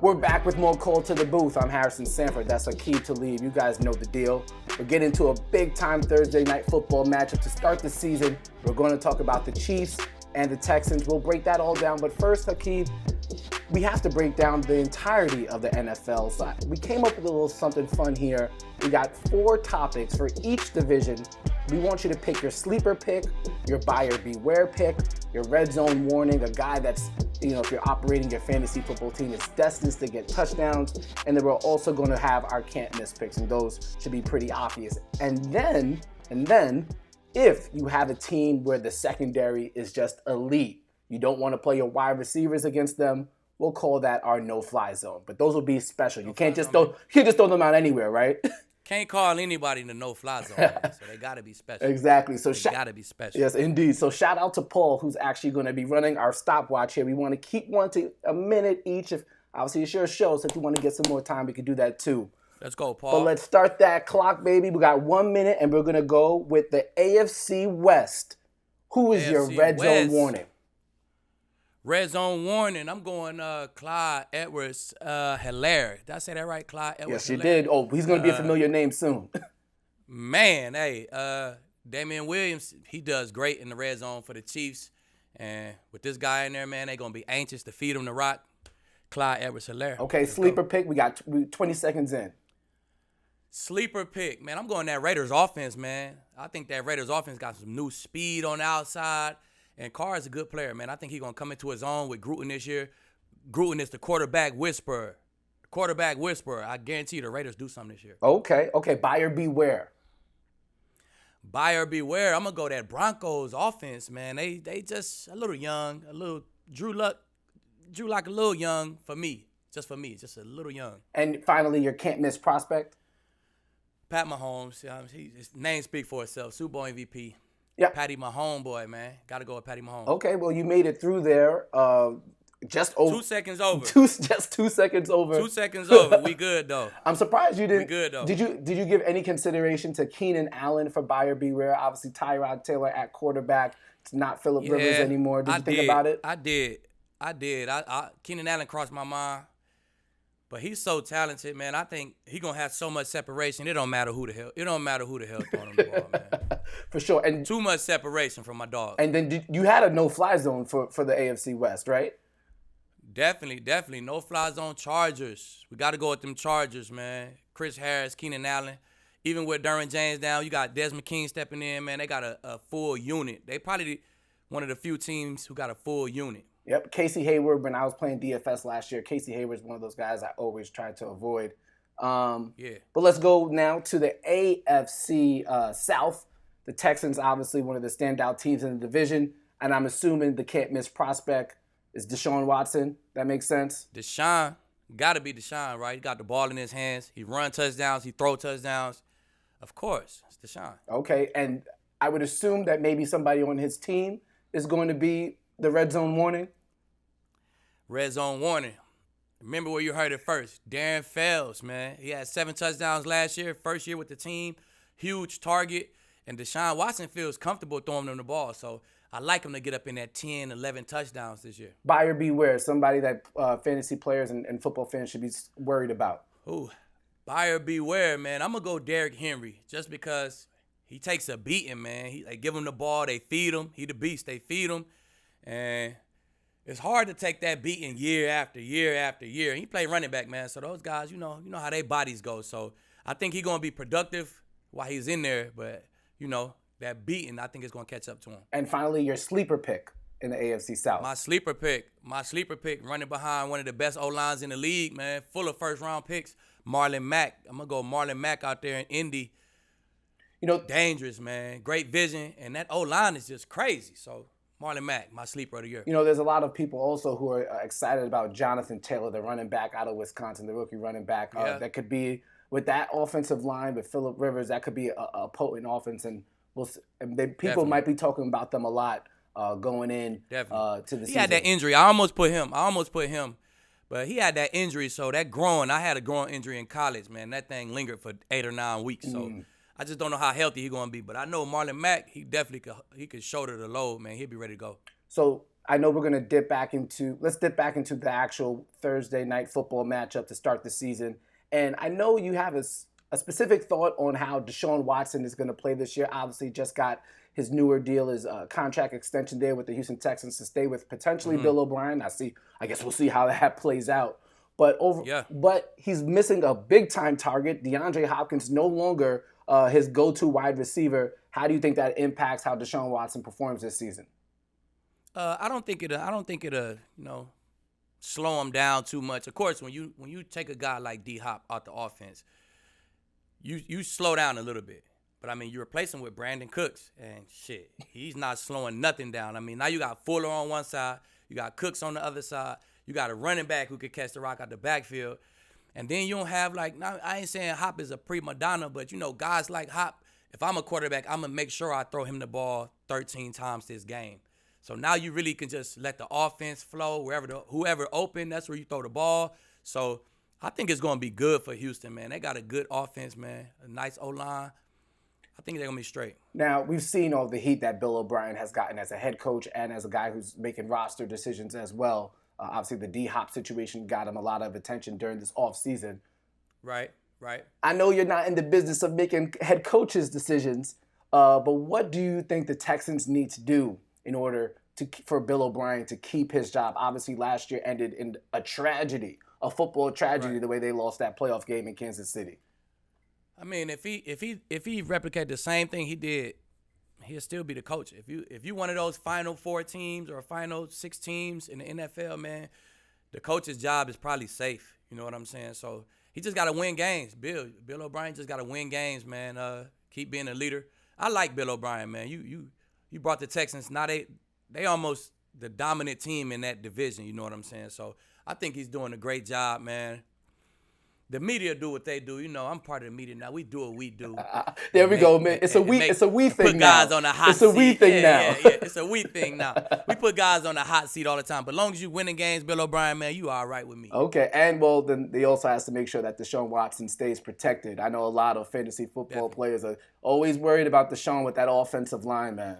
We're back with more Call to the Booth. I'm Harrison Sanford. That's Aqib Talib. You guys know the deal. We're getting into a big-time Thursday night football matchup to start the season. We're going to talk about the Chiefs and the Texans. We'll break that all down. But first, Aqib, we have to break down the entirety of the NFL. So we came up with a little something fun here. We got 4 topics for each division. We want you to pick your sleeper pick, your buyer beware pick, your red zone warning, a guy that's, if you're operating your fantasy football team, is destined to get touchdowns. And then we're also going to have our can't miss picks, and those should be pretty obvious. And then, if you have a team where the secondary is just elite, you don't want to play your wide receivers against them, we'll call that our no-fly zone. But those will be special. You can't just throw them out anywhere, right? Can't call anybody in the no-fly zone, man, so they got to be special. Exactly. So they got to be special. Yes, indeed. So shout out to Paul, who's actually going to be running our stopwatch here. We want to keep one to a minute each. If obviously it's your show, so if you want to get some more time, we can do that too. Let's go, Paul. But let's start that clock, baby. We got 1 minute, and we're going to go with the AFC West. Who is your red zone warning? Red zone warning. I'm going Clyde Edwards-Helaire. Did I say that right? Clyde Edwards-Helaire? Yes, you did. Oh, he's going to be a familiar name soon. Man, hey, Damian Williams, he does great in the red zone for the Chiefs. And with this guy in there, man, they're going to be anxious to feed him the rock. Clyde Edwards-Helaire. Okay, sleeper pick. We got 20 seconds in. Sleeper pick. Man, I'm going that Raiders offense, man. I think that Raiders offense got some new speed on the outside. And Carr is a good player, man. I think he's going to come into his own with Gruden this year. Gruden is the quarterback whisperer. I guarantee you the Raiders do something this year. Okay. Buyer beware. Buyer beware. I'm going to go that Broncos offense, man. They just a little young, Drew like a little young for me. Just a little young. And finally, your can't miss prospect? Pat Mahomes. His name speaks for itself. Super Bowl MVP. Yeah, Patty Mahomes, boy, man. Got to go with Patty Mahomes. Okay, well, you made it through there. Just over 2 seconds over. Just 2 seconds over. 2 seconds over. We good though. I'm surprised you didn't. We good though. Did you give any consideration to Keenan Allen for buyer beware? Obviously, Tyrod Taylor at quarterback. It's not Phillip Rivers anymore. Did you think about it? I did. Keenan Allen crossed my mind. But he's so talented, man. I think he's going to have so much separation. It don't matter who the hell throwing him the ball, man. For sure. And too much separation from my dog. And then you had a no-fly zone for the AFC West, right? Definitely. No-fly zone Chargers. We got to go with them Chargers, man. Chris Harris, Keenan Allen. Even with Derwin James down, you got Desmond King stepping in, man. They got a full unit. They probably one of the few teams who got a full unit. Yep, Casey Hayward, when I was playing DFS last year, Casey Hayward's one of those guys I always try to avoid. But let's go now to the AFC South. The Texans, obviously one of the standout teams in the division, and I'm assuming the can't-miss prospect is Deshaun Watson. That makes sense? Deshaun, got to be Deshaun, right? He got the ball in his hands. He run touchdowns. He throw touchdowns. Of course, it's Deshaun. Okay, and I would assume that maybe somebody on his team is going to be the red zone warning. Red zone warning. Remember where you heard it first. Darren Fells, man. He had 7 touchdowns last year, first year with the team. Huge target. And Deshaun Watson feels comfortable throwing them the ball. So I like him to get up in that 10, 11 touchdowns this year. Buyer beware. Somebody that fantasy players and football fans should be worried about. Ooh, buyer beware, man. I'm going to go Derrick Henry just because he takes a beating, man. They give him the ball. They feed him. He the beast. They feed him. And it's hard to take that beating year after year after year. He played running back, man. So those guys, you know how their bodies go. So I think he's going to be productive while he's in there. But, that beating, I think it's going to catch up to him. And finally, your sleeper pick in the AFC South. My sleeper pick running behind one of the best O-lines in the league, man. Full of first-round picks, Marlon Mack. I'm going to go Marlon Mack out there in Indy. Dangerous, man. Great vision. And that O-line is just crazy. So Marlon Mack, my sleeper of the year. There's a lot of people also who are excited about Jonathan Taylor, the running back out of Wisconsin, the rookie running back. That could be, with that offensive line, with Phillip Rivers, that could be a potent offense. And people might be talking about them a lot going in to the season. He had that injury. I almost put him. But he had that injury, so that I had a groin injury in college, man. That thing lingered for 8 or 9 weeks. So I just don't know how healthy he's going to be. But I know Marlon Mack, he definitely could shoulder the load, man. He'll be ready to go. So I know we're going to let's dip back into the actual Thursday night football matchup to start the season. And I know you have a specific thought on how Deshaun Watson is going to play this year. Obviously, just got his newer deal, his contract extension there with the Houston Texans to stay with potentially Bill O'Brien. I guess we'll see how that plays out. But but he's missing a big time target. DeAndre Hopkins no longer his go-to wide receiver. How do you think that impacts how Deshaun Watson performs this season? I don't think it'll slow him down too much. Of course, when you take a guy like D Hop out the offense, you slow down a little bit. But I mean, you replace him with Brandon Cooks, and shit, he's not slowing nothing down. I mean, now you got Fuller on one side, you got Cooks on the other side, you got a running back who could catch the rock out the backfield, and then you don't have now I ain't saying Hop is a prima donna, but guys like Hop. If I'm a quarterback, I'm gonna make sure I throw him the ball 13 times this game. So now you really can just let the offense flow whoever open, that's where you throw the ball. So I think it's gonna be good for Houston, man. They got a good offense, man. A nice O-line. I think they're going to be straight. Now, we've seen all the heat that Bill O'Brien has gotten as a head coach and as a guy who's making roster decisions as well. Obviously, the D-Hop situation got him a lot of attention during this offseason. Right. I know you're not in the business of making head coaches' decisions, but what do you think the Texans need to do in order for Bill O'Brien to keep his job? Obviously, last year ended in a tragedy, a football tragedy, the way they lost that playoff game in Kansas City. I mean, if he replicate the same thing he did, he'll still be the coach. If you one of those final 4 teams or final 6 teams in the NFL, man, the coach's job is probably safe. You know what I'm saying? So he just got to win games. Bill O'Brien just got to win games, man. Keep being a leader. I like Bill O'Brien, man. You brought the Texans. Now they almost the dominant team in that division. You know what I'm saying? So I think he's doing a great job, man. The media do what they do. I'm part of the media now. We do what we do. There we go, man. It's a we thing put guys on the hot seat. It's a we thing now. Yeah. It's a we thing now. We put guys on the hot seat all the time. But as long as you winning games, Bill O'Brien, man, you all right with me. Okay, and well, then he also has to make sure that Deshaun Watson stays protected. I know a lot of fantasy football players are always worried about Deshaun with that offensive line, man.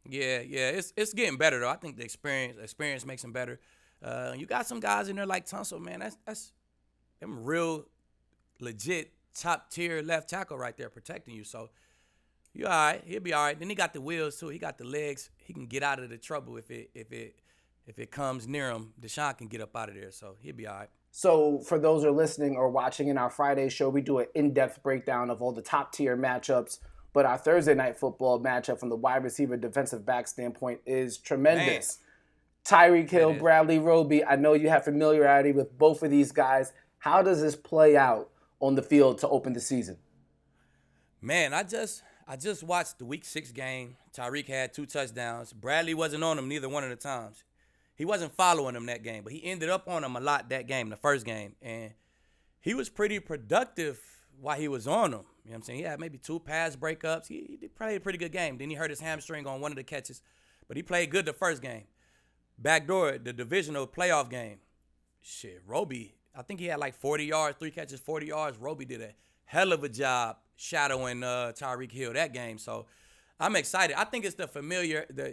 Yeah. It's getting better though. I think the experience makes him better. You got some guys in there like Tunsil, man. That's them real legit top tier left tackle right there protecting you. So you all right. He'll be all right. Then he got the wheels too. He got the legs. He can get out of the trouble if it comes near him. Deshaun can get up out of there. So he'll be all right. So for those who are listening or watching in our Friday show, we do an in-depth breakdown of all the top tier matchups. But our Thursday night football matchup from the wide receiver defensive back standpoint is tremendous. Man. Tyreek Hill, Bradley Roby. I know you have familiarity with both of these guys. How does this play out on the field to open the season? Man, I just watched the Week 6 game. Tyreek had 2 touchdowns. Bradley wasn't on him neither one of the times. He wasn't following him that game, but he ended up on him a lot that game, the first game. And he was pretty productive while he was on him. You know what I'm saying? He had maybe 2 pass breakups. He played a pretty good game. Then he hurt his hamstring on one of the catches. But he played good the first game. Backdoor, the divisional playoff game. Shit, Roby, I think he had like 40 yards, 3 catches, 40 yards. Roby did a hell of a job shadowing Tyreek Hill that game. So I'm excited. I think it's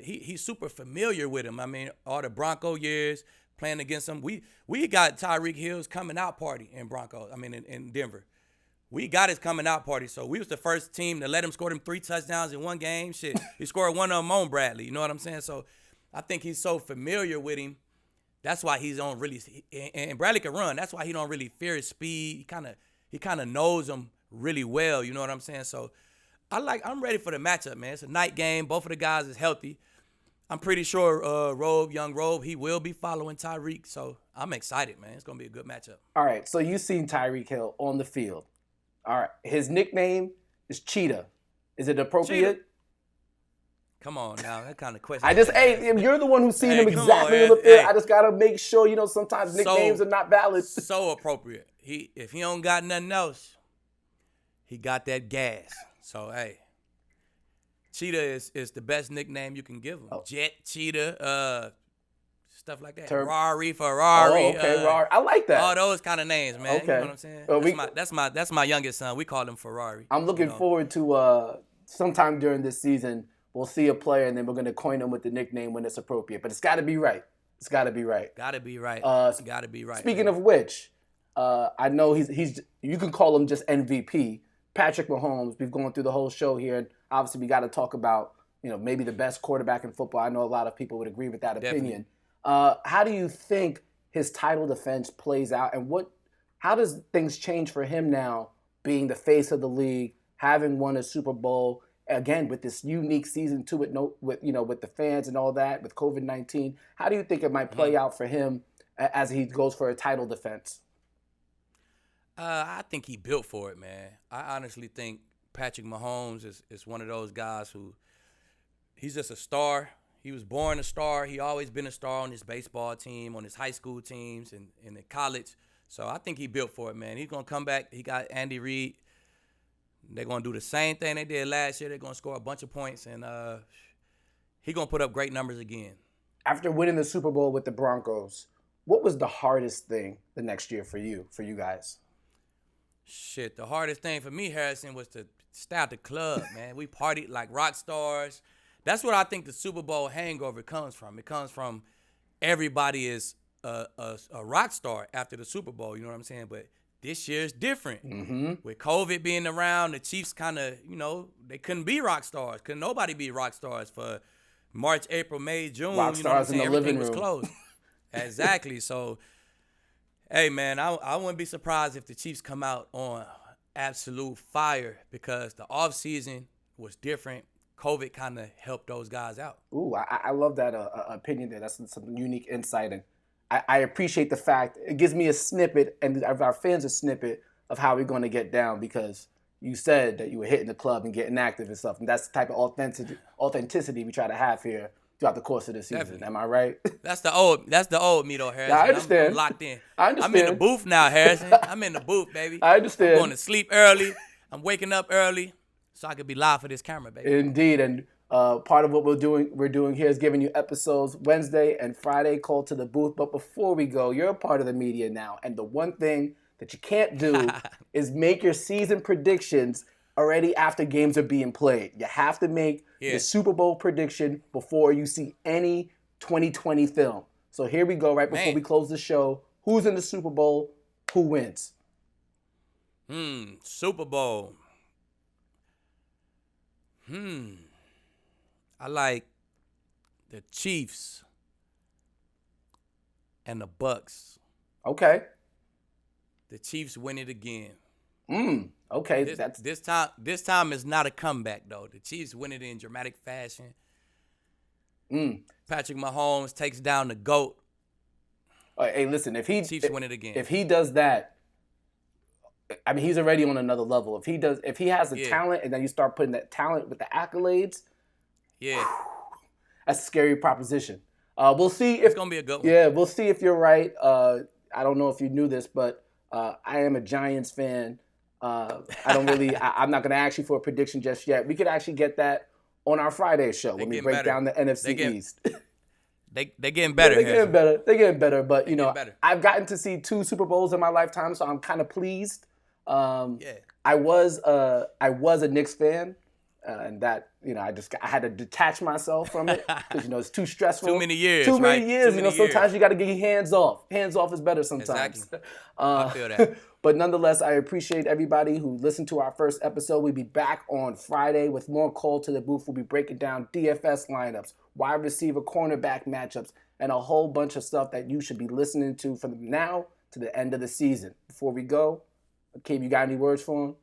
he's super familiar with him. I mean, all the Bronco years playing against him. We got Tyreek Hill's coming out party in in Denver. We got his coming out party. So we was the first team to let him score them 3 touchdowns in one game. Shit, he scored one of them on Bradley. You know what I'm saying? So I think he's so familiar with him. That's why he's on really, and Bradley can run. That's why he don't really fear his speed. He kind of knows him really well. You know what I'm saying? So I'm ready for the matchup, man. It's a night game. Both of the guys is healthy. I'm pretty sure young Robe, he will be following Tyreek. So I'm excited, man. It's gonna be a good matchup. All right. So you've seen Tyreek Hill on the field. All right. His nickname is Cheetah. Is it appropriate? Cheetah. Come on now, that kind of question. You're the one who's seen him exactly on the field. I just gotta make sure, sometimes nicknames are not valid. So appropriate. If he don't got nothing else, he got that gas. So hey, Cheetah is the best nickname you can give him. Oh. Jet, Cheetah, stuff like that. Ferrari. Oh, okay, Ferrari. I like that. All those kind of names, man. Okay. You know what I'm saying? That's my youngest son. We call him Ferrari. I'm looking forward to sometime during this season we'll see a player and then we're going to coin him with the nickname when it's appropriate. But it's got to be right. It's got to be right. Got to be right. Got to be right. Speaking of which, I know he's you can call him just MVP. Patrick Mahomes, we've gone through the whole show here. And obviously, we got to talk about, maybe the best quarterback in football. I know a lot of people would agree with that opinion. How do you think his title defense plays out, and how does things change for him now, being the face of the league, having won a Super Bowl, again with this unique season to it, with the fans and all that, with COVID-19? How do you think it might play out for him as he goes for a title defense? I think he built for it, man. I honestly think Patrick Mahomes is one of those guys who, he's just a star. He was born a star. He always been a star on his baseball team, on his high school teams, and in college. So I think he built for it, man. He's going to come back. He got Andy Reid. They're going to do the same thing they did last year. They're going to score a bunch of points, and he's going to put up great numbers again. After winning the Super Bowl with the Broncos, what was the hardest thing the next year for you guys? Shit, the hardest thing for me, Harrison, was to stay at the club, man. We partied like rock stars. That's what I think the Super Bowl hangover comes from. It comes from everybody is a rock star after the Super Bowl, you know what I'm saying? But this year's different. Mm-hmm. With COVID being around, the Chiefs kind of, they couldn't be rock stars. Couldn't nobody be rock stars for March, April, May, June. Rock stars in the living room. Everything was closed. Exactly. So, hey, man, I wouldn't be surprised if the Chiefs come out on absolute fire, because the offseason was different. COVID kind of helped those guys out. Ooh, I love that opinion there. That's some unique insight. And I appreciate the fact it gives me a snippet, and our fans a snippet of how we're going to get down, because you said that you were hitting the club and getting active and stuff. And that's the type of authenticity we try to have here throughout the course of the season. Definitely. Am I right? That's the old me though, Harrison. I understand. I'm locked in. I understand. I'm in the booth now, Harrison. I'm in the booth, baby. I understand. I'm going to sleep early. I'm waking up early so I could be live for this camera, baby. Indeed. And part of what we're doing here is giving you episodes Wednesday and Friday, called To the Booth. But before we go, you're a part of the media now. And the one thing that you can't do is make your season predictions already after games are being played. You have to make the Super Bowl prediction before you see any 2020 film. So here we go, right before we close the show. Who's in the Super Bowl? Who wins? Super Bowl. I like the Chiefs and the Bucks. Okay. The Chiefs win it again. Okay. This time is not a comeback, though. The Chiefs win it in dramatic fashion. Patrick Mahomes takes down the GOAT. Hey, listen, Chiefs win it again. If he does that, I mean, he's already on another level. If he has the talent, and then you start putting that talent with the accolades, that's a scary proposition. We'll see if it's gonna be a good one. Yeah, we'll see if you're right. I don't know if you knew this, but I am a Giants fan. I'm not gonna ask you for a prediction just yet. We could actually get that on our Friday show when we break down the NFC East. They're getting better. They're getting better. But I've gotten to see 2 Super Bowls in my lifetime, so I'm kind of pleased. I was a Knicks fan, and that I had to detach myself from it because it's too stressful. Too many years. Sometimes you got to get your hands off. Hands off is better sometimes. Exactly. I feel that. But nonetheless, I appreciate everybody who listened to our first episode. We'll be back on Friday with more Call to the Booth. We'll be breaking down DFS lineups, wide receiver, cornerback matchups, and a whole bunch of stuff that you should be listening to from now to the end of the season. Before we go, Aqib, you got any words for him?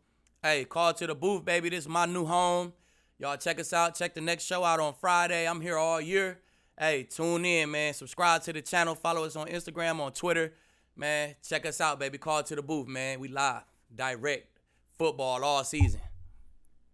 Hey, Call to the Booth, baby. This is my new home. Y'all check us out. Check the next show out on Friday. I'm here all year. Hey, tune in, man. Subscribe to the channel. Follow us on Instagram, on Twitter. Man, check us out, baby. Call to the Booth, man. We live, direct, football all season.